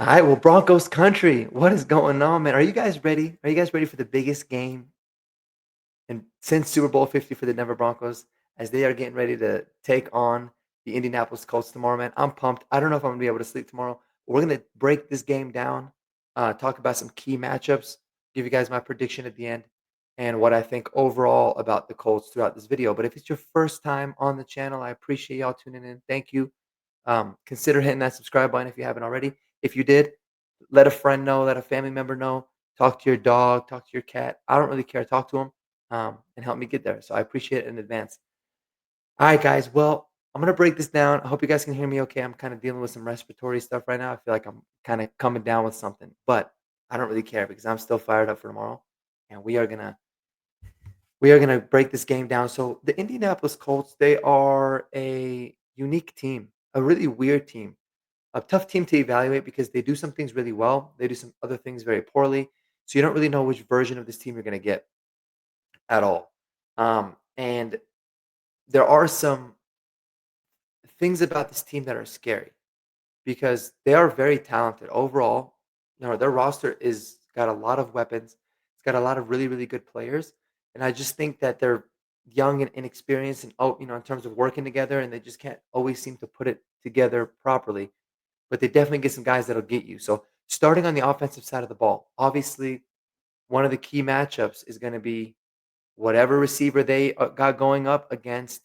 All right, well, Broncos country, what is going on, man? Are you guys ready? Are you guys ready for the biggest game and since Super Bowl 50 for the Denver Broncos as they are getting ready to take on the Indianapolis Colts tomorrow, man? I'm pumped. I don't know if I'm gonna be able to sleep tomorrow. We're gonna break this game down, talk about some key matchups, give you guys my prediction at the end, and what I think overall about the Colts throughout this video. But if it's your first time on the channel, I appreciate y'all tuning in. Thank you. Consider hitting that subscribe button if you haven't already. If you did, let a friend know, let a family member know. Talk to your dog, talk to your cat. I don't really care. Talk to them and help me get there. So I appreciate it in advance. All right, guys. Well, I'm gonna break this down. I hope you guys can hear me okay. I'm kind of dealing with some respiratory stuff right now. I feel like I'm kind of coming down with something, but I don't really care because I'm still fired up for tomorrow, and we are gonna break this game down. So the Indianapolis Colts, they are a unique team, a really weird team, a tough team to evaluate because they do some things really well. They do some other things very poorly. So you don't really know which version of this team you're gonna get at all. And there are some things about this team that are scary because they are very talented overall. Their roster is got a lot of weapons. It's got a lot of really, really good players, and I just think that they're young and inexperienced, and in terms of working together, and they just can't always seem to put it together properly. But they definitely get some guys that'll get you. So starting on the offensive side of the ball, obviously one of the key matchups is going to be whatever receiver they got going up against.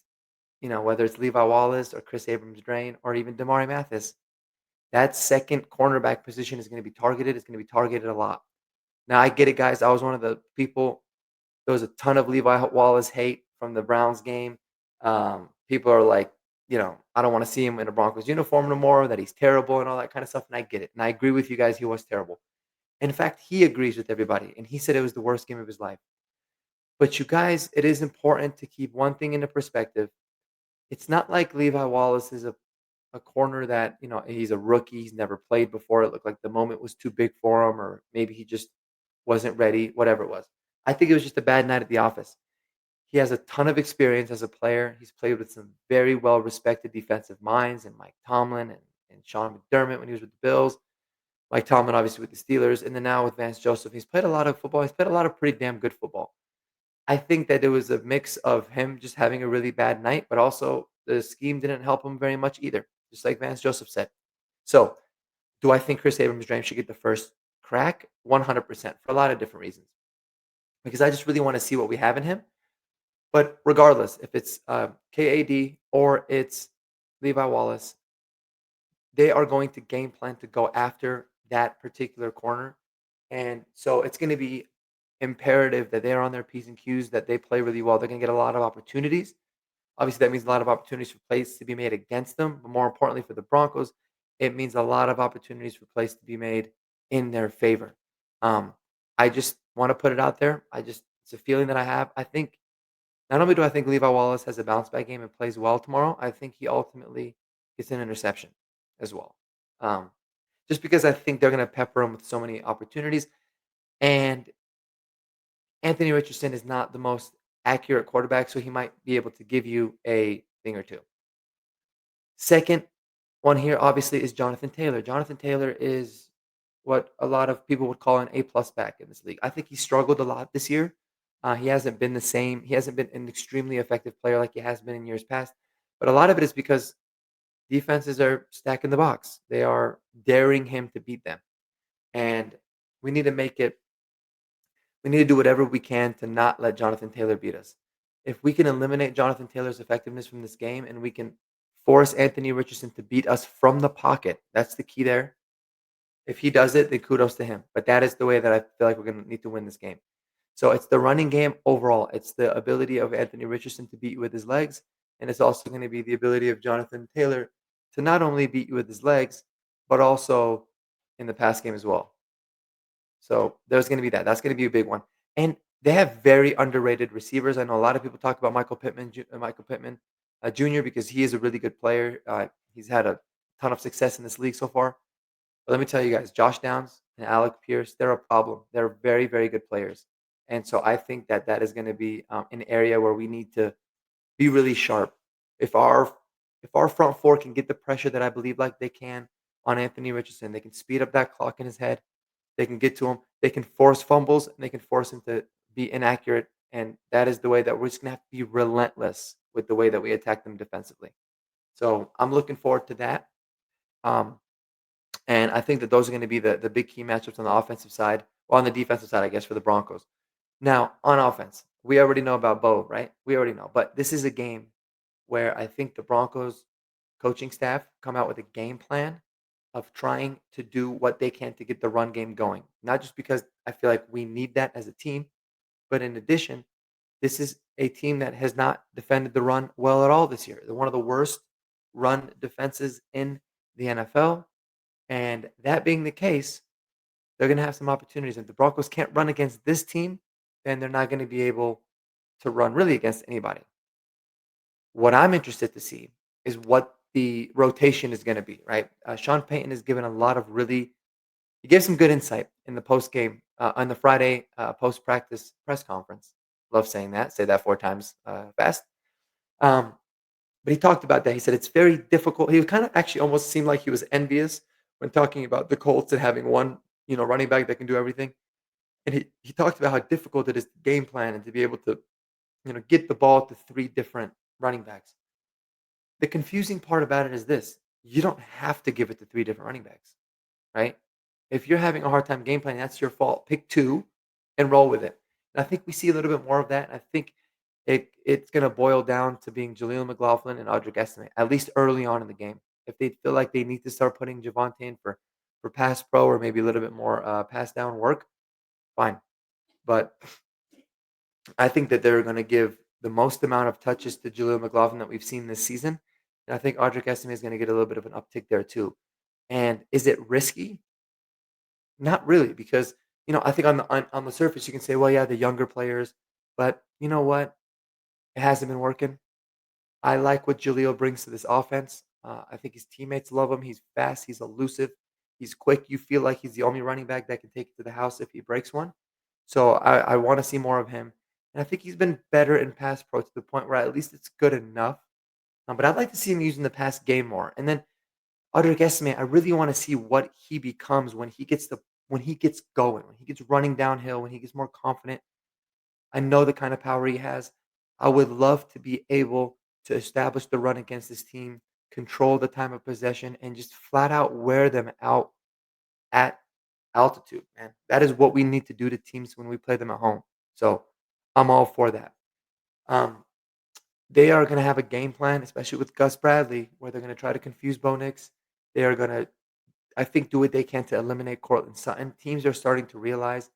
Whether it's Levi Wallace or Chris Abrams-Drain or even Damari Mathis, that second cornerback position is gonna be targeted, it's gonna be targeted a lot. Now, I get it, guys, I was one of the people there was a ton of Levi Wallace hate from the Browns game. People are like, "I don't wanna see him in a Broncos uniform no more, that he's terrible," and all that kinda stuff, and I get it, and I agree with you guys, he was terrible. In fact, he agrees with everybody, and he said it was the worst game of his life. But you guys, it is important to keep one thing into perspective. It's not like Levi Wallace is a corner that, he's a rookie, he's never played before. It looked like the moment was too big for him, or maybe he just wasn't ready, whatever it was. I think it was just a bad night at the office. He has a ton of experience as a player. He's played with some very well respected defensive minds and Mike Tomlin and Sean McDermott when he was with the Bills. Mike Tomlin, obviously, with the Steelers. And then now with Vance Joseph. He's played a lot of football. He's played a lot of pretty damn good football. I think that it was a mix of him just having a really bad night, but also the scheme didn't help him very much either, just like Vance Joseph said. So, do I think Chris Abrams-Drain should get the first crack? 100% for a lot of different reasons. Because I just really want to see what we have in him. But regardless, if it's KAD or it's Levi Wallace, they are going to game plan to go after that particular corner. And so it's going to be imperative that they're on their P's and Q's, that they play really well. They're going to get a lot of opportunities. Obviously, that means a lot of opportunities for plays to be made against them. But more importantly, for the Broncos, it means a lot of opportunities for plays to be made in their favor. Um, I just want to put it out there. It's a feeling that I have. I think not only do I think Levi Wallace has a bounce back game and plays well tomorrow, I think he ultimately gets an interception as well. Um, just because I think they're going to pepper him with so many opportunities. And Anthony Richardson is not the most accurate quarterback, so he might be able to give you a thing or two. Second one here, obviously, is Jonathan Taylor. Jonathan Taylor is what a lot of people would call an A-plus back in this league. I think he struggled a lot this year. He hasn't been the same. He hasn't been an extremely effective player like he has been in years past. But a lot of it is because defenses are stacking the box. They are daring him to beat them. And we need to make it we need to do whatever we can to not let Jonathan Taylor beat us. If we can eliminate Jonathan Taylor's effectiveness from this game and we can force Anthony Richardson to beat us from the pocket, that's the key there. If he does it, then kudos to him. But that is the way that I feel like we're going to need to win this game. So it's the running game overall. It's the ability of Anthony Richardson to beat you with his legs. And it's also going to be the ability of Jonathan Taylor to not only beat you with his legs, but also in the pass game as well. So there's going to be that. That's going to be a big one. And they have very underrated receivers. I know a lot of people talk about Michael Pittman Jr. because he is a really good player. He's had a ton of success in this league so far. But let me tell you guys, Josh Downs and Alec Pierce, they're a problem. They're very, very good players. And so I think that that is going to be an area where we need to be really sharp. If our if our front four can get the pressure that I believe like they can, on Anthony Richardson. They can speed up that clock in his head. They can get to him. They can force fumbles, and they can force him to be inaccurate, and that is the way that we're just gonna have to be relentless with the way that we attack them defensively. So, I'm looking forward to that, um, and I think that those are gonna be the big key matchups on the offensive side or on the defensive side, I guess, for the Broncos. Now, on offense, we already know about Bo, right? We already know, but this is a game where I think the Broncos coaching staff come out with a game plan of trying to do what they can to get the run game going. Not just because I feel like we need that as a team, but in addition, this is a team that has not defended the run well at all this year. They're one of the worst run defenses in the NFL. And that being the case, they're going to have some opportunities. If the Broncos can't run against this team, then they're not going to be able to run really against anybody. What I'm interested to see is what the rotation is going to be, right? Sean Payton has given a lot of really, he gave some good insight in the post game, on the Friday post practice press conference. Love saying that, say that 4 times fast. Um, but he talked about that. He said it's very difficult. He kind of actually almost seemed like he was envious when talking about the Colts and having one, running back that can do everything. And he talked about how difficult it is to game plan and to be able to, get the ball to 3 different running backs. The confusing part about it is this: you don't have to give it to 3 different running backs, right? If you're having a hard time game planning, that's your fault. Pick 2 and roll with it. And I think we see a little bit more of that. I think it's gonna boil down to being Jaleel McLaughlin and Audric Estimate, at least early on in the game. If they feel like they need to start putting Javonte in for pass pro or maybe a little bit more pass down work, fine. But I think that they're gonna give the most amount of touches to Jaleel McLaughlin that we've seen this season. And I think Audric Estimate is gonna get a little bit of an uptick there too. And is it risky? Not really, because, I think on the surface, you can say, "Well, yeah, the younger players," but you know what? It hasn't been working. I like what Jaleel brings to this offense. I think his teammates love him. He's fast, he's elusive, he's quick. You feel like he's the only running back that can take it to the house if he breaks one. So I wanna see more of him, and I think he's been better in pass pro to the point where at least it's good enough, but I'd like to see him using the pass game more, and then Audric Estimate, I really wanna see what he becomes when he gets going, when he gets running downhill, when he gets more confident. I know the kind of power he has. I would love to be able to establish the run against this team, control the time of possession, and just flat out wear them out at altitude, man. That is what we need to do to teams when we play them at home. So I'm all for that. Um, they are going to have a game plan, especially with Gus Bradley, where they're going to try to confuse Bo Nix. They are going to, I think, do what they can to eliminate Cortland Sutton. Teams are starting to realize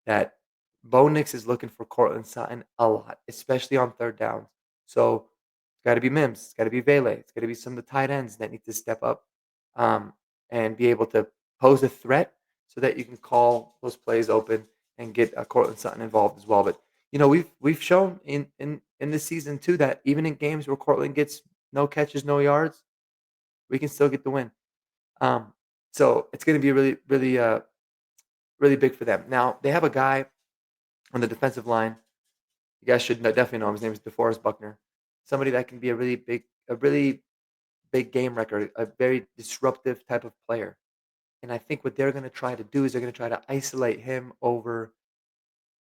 that Bo Nix is looking for Cortland Sutton a lot, especially on third downs. So it's got to be Mims, it's got to be Vele, it's got to be some of the tight ends that need to step up um, and be able to pose a threat so that you can call those plays open and get Cortland Sutton involved as well. But we've shown in this season too that even in games where Cortland gets no catches, no yards, we can still get the win. Um, so it's going to be really, really, really big for them. Now they have a guy on the defensive line. You guys should definitely know him. His name is DeForest Buckner. Somebody that can be a really big game record, a very disruptive type of player. And I think what they're going to try to do is they're going to try to isolate him over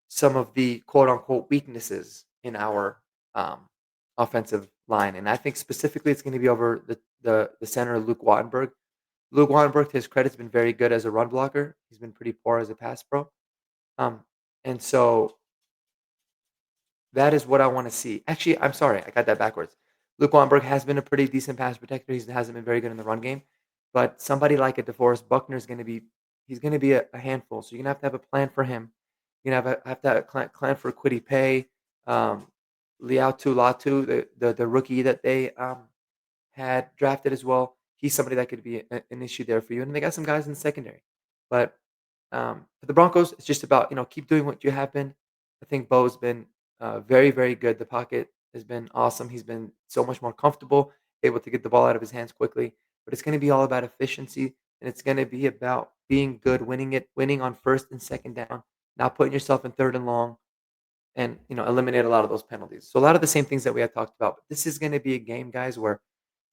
some of the quote unquote weaknesses in our um, offensive line. And I think specifically it's going to be over the center Luke Wattenberg. Luke Wattenberg, to his credit, has been very good as a run blocker. He's been pretty poor as a pass pro. Um, and so that is what I wanna see. Actually, I'm sorry, I got that backwards. Luke Wallenberg has been a pretty decent pass protector. He hasn't been very good in the run game, but somebody like a DeForest Buckner is gonna be he's gonna be a handful, so you're gonna have a plan for him. You're gonna have to have a plan for Kwity Paye, um, Liatu Latu, the rookie that they, had drafted as well. He's somebody that could be an issue there for you, and they got some guys in the secondary. But, for the Broncos, it's just about, keep doing what you have been. I think Bo's been, very, very good. The pocket has been awesome. He's been so much more comfortable, able to get the ball out of his hands quickly. But it's gonna be all about efficiency, and it's gonna be about being good, winning on 1st and 2nd down, not putting yourself in 3rd and long, and, eliminate a lot of those penalties. So a lot of the same things that we had talked about. But this is gonna be a game, guys, where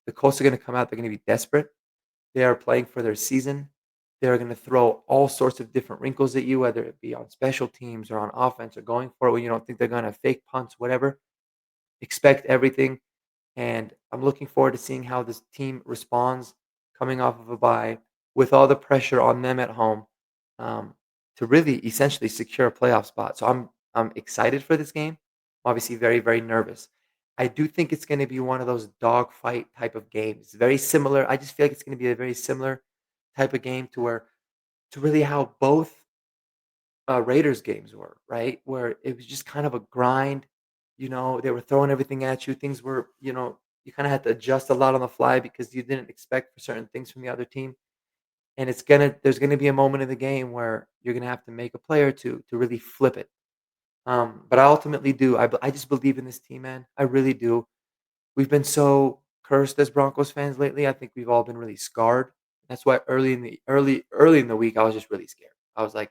the Colts are gonna come out, they're gonna be desperate. They are playing for their season. They're gonna throw all sorts of different wrinkles at you, whether it be on special teams or on offense or going for it when you don't think they're gonna fake punts, whatever. Expect everything, and I'm looking forward to seeing how this team responds coming off of a bye with all the pressure on them at home, um, to really essentially secure a playoff spot. So I'm excited for this game. Obviously, very, very nervous. I do think it's gonna be one of those dogfight type of games. Very similar. I just feel like it's gonna be a very similar type of game to really how both Raiders games were, right? Where it was just kind of a grind. They were throwing everything at you. Things were, you kind of had to adjust a lot on the fly because you didn't expect for certain things from the other team. And there's gonna be a moment in the game where you're gonna have to make a play or two to really flip it. But I ultimately do. I just believe in this team, man. I really do. We've been so cursed as Broncos fans lately. I think we've all been really scarred. That's why early in the week, I was just really scared. I was like,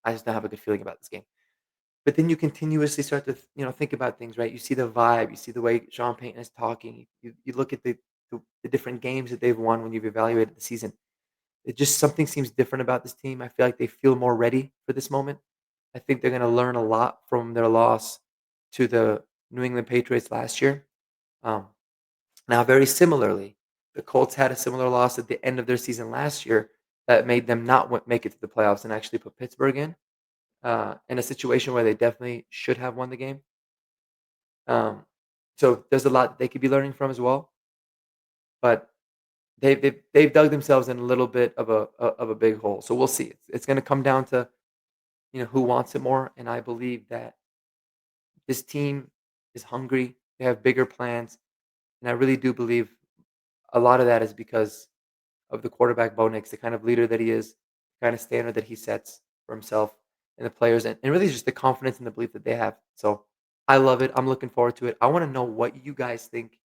I just don't have a good feeling about this game. But then you continuously start to, think about things, right? You see the vibe, you see the way Sean Payton is talking. You look at the different games that they've won when you've evaluated the season. It just something seems different about this team. I feel like they feel more ready for this moment. I think they're going to learn a lot from their loss to the New England Patriots last year. Um, Now, very similarly, the Colts had a similar loss at the end of their season last year that made them not make it to the playoffs and actually put Pittsburgh in a situation where they definitely should have won the game. Um, so there's a lot that they could be learning from as well. But they've dug themselves in a little bit of a big hole. So we'll see. It's going to come down to who wants it more, and I believe that this team is hungry. They have bigger plans, and I really do believe a lot of that is because of the quarterback Bo Nix, the kind of leader that he is, the kind of standard that he sets for himself and the players, and really just the confidence and the belief that they have. So I love it. I'm looking forward to it. I want to know what you guys think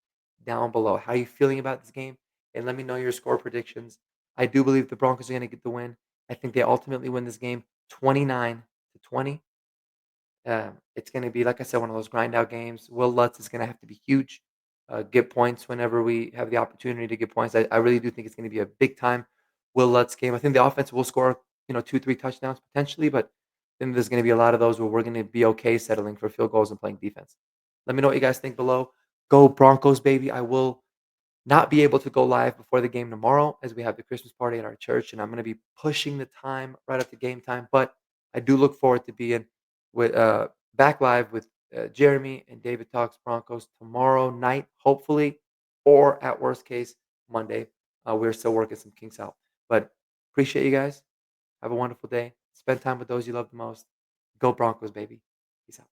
down below. How are you feeling about this game? And let me know your score predictions. I do believe the Broncos are going to get the win. I think they ultimately win this game 29-20. It's going to be, like I said, one of those grind out games. Will Lutz is going to have to be huge, get points whenever we have the opportunity to get points. I really do think it's going to be a big time Will Lutz game. I think the offense will score, 2, 3 touchdowns potentially, but then there's going to be a lot of those where we're going to be okay settling for field goals and playing defense. Let me know what you guys think below. Go Broncos, baby. I will not be able to go live before the game tomorrow as we have the Christmas party at our church, and I'm gonna be pushing the time right up to game time, but I do look forward to being with back live with Jeremy and David Talks Broncos tomorrow night, hopefully, or at worst case, Monday. We're still working some kinks out. But appreciate you guys. Have a wonderful day. Spend time with those you love the most. Go Broncos, baby. Peace out.